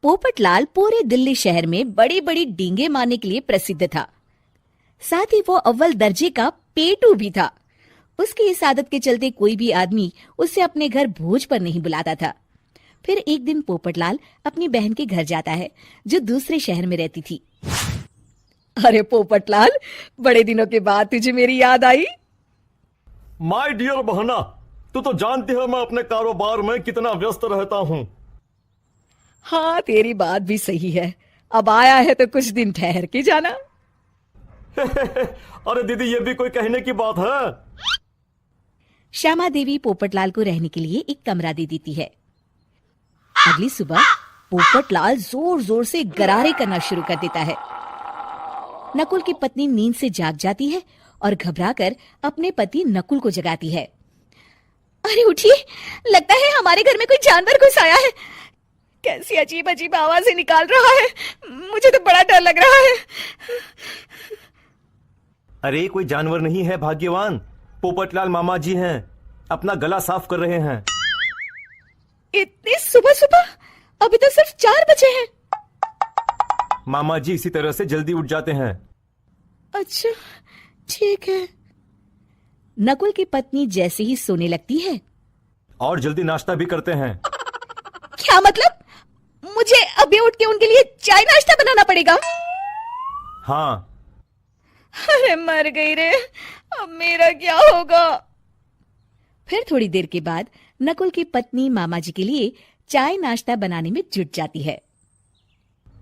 पोपटलाल पूरे दिल्ली शहर में बड़ी बड़ी डींगे मारने के लिए प्रसिद्ध था। साथ ही वो अव्वल दर्जे का पेटू भी था। उसकी इस आदत के चलते कोई भी आदमी उसे अपने घर भोज पर नहीं बुलाता था। फिर एक दिन पोपटलाल अपनी बहन के घर जाता है, जो दूसरे शहर में रहती थी। अरे पोपटलाल, बड़े दिनों के बाद तुझे मेरी याद आई। माय डियर बहना, तू तो जानती है मैं अपने कारोबार में कितना व्यस्त रहता हूँ। हाँ, तेरी बात भी सही है। अब आया है तो कुछ दिन ठहर के जाना। अरे दीदी, ये भी कोई कहने की बात है। श्यामा देवी पोपटलाल को रहने के लिए एक कमरा दे देती है। अगली सुबह पोपटलाल जोर जोर से गरारे करना शुरू कर देता है। नकुल की पत्नी नींद से जाग जाती है और घबराकर अपने पति नकुल को जगाती है। अरे उठिए, लगता है हमारे घर में कोई जानवर घुस आया है। कैसी अजीब अजीब आवाजें निकाल रहा है, मुझे तो बड़ा डर लग रहा है। अरे कोई जानवर नहीं है भाग्यवान, पोपटलाल मामा जी हैं, अपना गला साफ कर रहे हैं। इतनी सुबह सुबह? अभी तो सिर्फ 4 बजे हैं। मामा जी इसी तरह से जल्दी उठ जाते हैं। अच्छा, ठीक है। नकुल की पत्नी जैसे ही सोने लगती है और जल्दी नाश्ता भी करते हैं। क्या मतलब? मुझे अभी उठ के उनके लिए चाय नाश्ता बनाना पड़ेगा? हाँ। अरे मर गई रे, अब मेरा क्या होगा? फिर थोड़ी देर के बाद नकुल की पत्नी मामा जी के लिए चाय नाश्ता बनाने में जुट जाती है।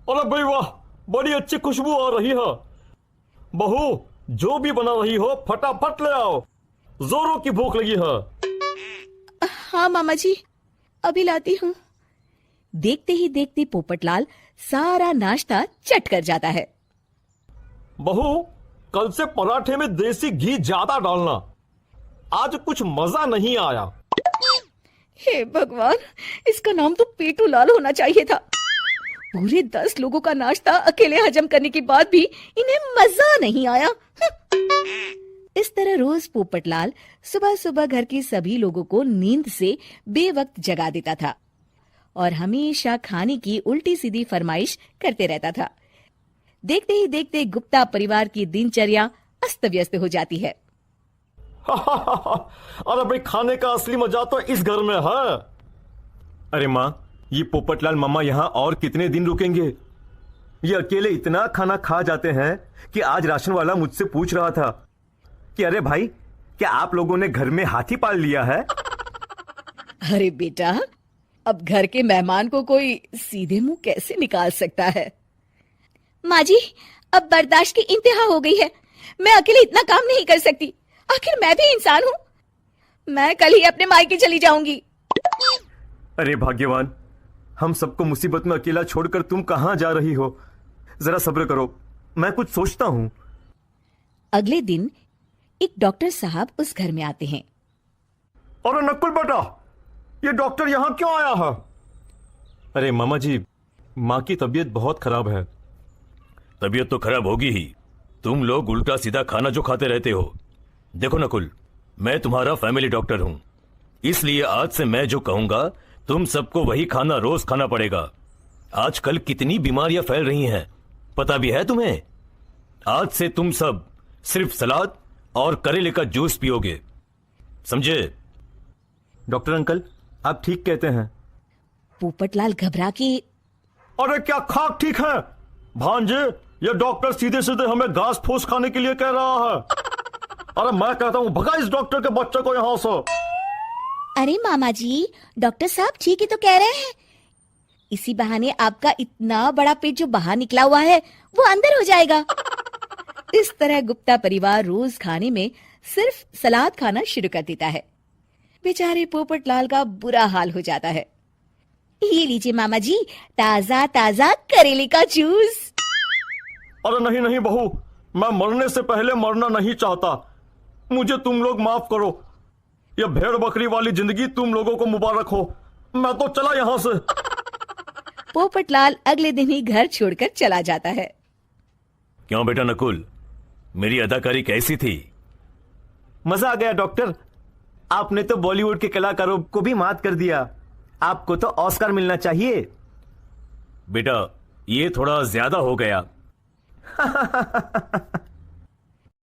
अरे भाई वाह, बड़ी अच्छी खुशबू आ रही है। बहू, जो भी बना रही हो फटाफट ले आओ, जोरों की भूख लगी है। हाँ मामा जी, अभी लाती हूँ। देखते ही देखते पोपटलाल सारा नाश्ता चट कर जाता है। बहू, कल से पराठे में देसी घी ज्यादा डालना, आज कुछ मजा नहीं आया। हे भगवान, इसका नाम तो पेटू लाल होना चाहिए था। पूरे 10 लोगों का नाश्ता अकेले हजम करने के बाद भी इन्हें मजा नहीं आया। इस तरह रोज पोपटलाल सुबह सुबह घर के सभी लोगों को नींद से बेवक्त जगा देता था और हमेशा खाने की उल्टी सीधी फरमाइश करते रहता था। देखते ही देखते गुप्ता परिवार की दिनचर्या अस्त व्यस्त हो जाती है। अरे भाई, खाने का असली मजा तो इस घर में है। अरे माँ, ये पोपटलाल मामा यहाँ और कितने दिन रुकेंगे? ये अकेले इतना खाना खा जाते हैं कि आज राशन वाला मुझसे पूछ रहा था कि अरे भाई, क्या आप लोगों ने घर में हाथी पाल लिया है? अरे बेटा, अब घर के मेहमान को कोई सीधे मुंह कैसे निकाल सकता है? माँ जी, अब बर्दाश्त की इंतहा हो गई है। मैं अकेले इतना काम नहीं कर सकती। आखिर मैं भी इंसान हूँ। मैं कल ही अपने मायके चली जाऊंगी। अरे भाग्यवान, हम सबको मुसीबत में अकेला छोड़कर तुम कहाँ जा रही हो? जरा सब्र करो, मैं कुछ सोचता हूँ। अगले दिन एक डॉक्टर साहब उस घर में आते हैं। अरे नकुल बेटा, ये डॉक्टर यहाँ क्यों आया है? अरे मामा जी, माँ की तबीयत बहुत खराब है। तबीयत तो खराब होगी ही, तुम लोग उल्टा सीधा खाना जो खाते रहते हो। देखो नकुल, मैं तुम्हारा फैमिली डॉक्टर हूं, इसलिए आज से मैं जो कहूंगा तुम सबको वही खाना रोज खाना पड़ेगा। आजकल कितनी बीमारियां फैल रही हैं, पता भी है तुम्हें? आज से तुम सब सिर्फ सलाद और करेले का जूस पियोगे, समझे? डॉक्टर अंकल, आप ठीक कहते हैं। पोपटलाल घबरा के, अरे क्या खाक ठीक है भांजे? ये डॉक्टर सीधे सीधे हमें घास फूस खाने के लिए कह रहा है। अरे मैं कहता हूँ भगा इस डॉक्टर के बच्चे को यहाँ से। अरे मामा जी, डॉक्टर साहब ठीक ही तो कह रहे हैं। इसी बहाने आपका इतना बड़ा पेट जो बाहर निकला हुआ है वो अंदर हो जाएगा। इस तरह गुप्ता परिवार रोज खाने में सिर्फ सलाद खाना शुरू कर देता है। बेचारे पोपटलाल का बुरा हाल हो जाता है। ये लीजिए मामा जी, ताजा ताजा करेले का जूस। अरे नहीं नहीं बहू, मैं मरने से पहले मरना नहीं चाहता। मुझे तुम लोग माफ करो। ये भेड़ बकरी वाली जिंदगी तुम लोगों को मुबारक हो। मैं तो चला यहाँ से। पोपटलाल अगले दिन ही घर छोड़कर चला जाता है। क्यों बेटा नकुल, मेरी अदाकारी कैसी थी? मजा आ गया डॉक्टर, आपने तो बॉलीवुड के कलाकारों को भी मात कर दिया। आपको तो ऑस्कर मिलना चाहिए। बेटा ये थोड़ा ज्यादा हो गया।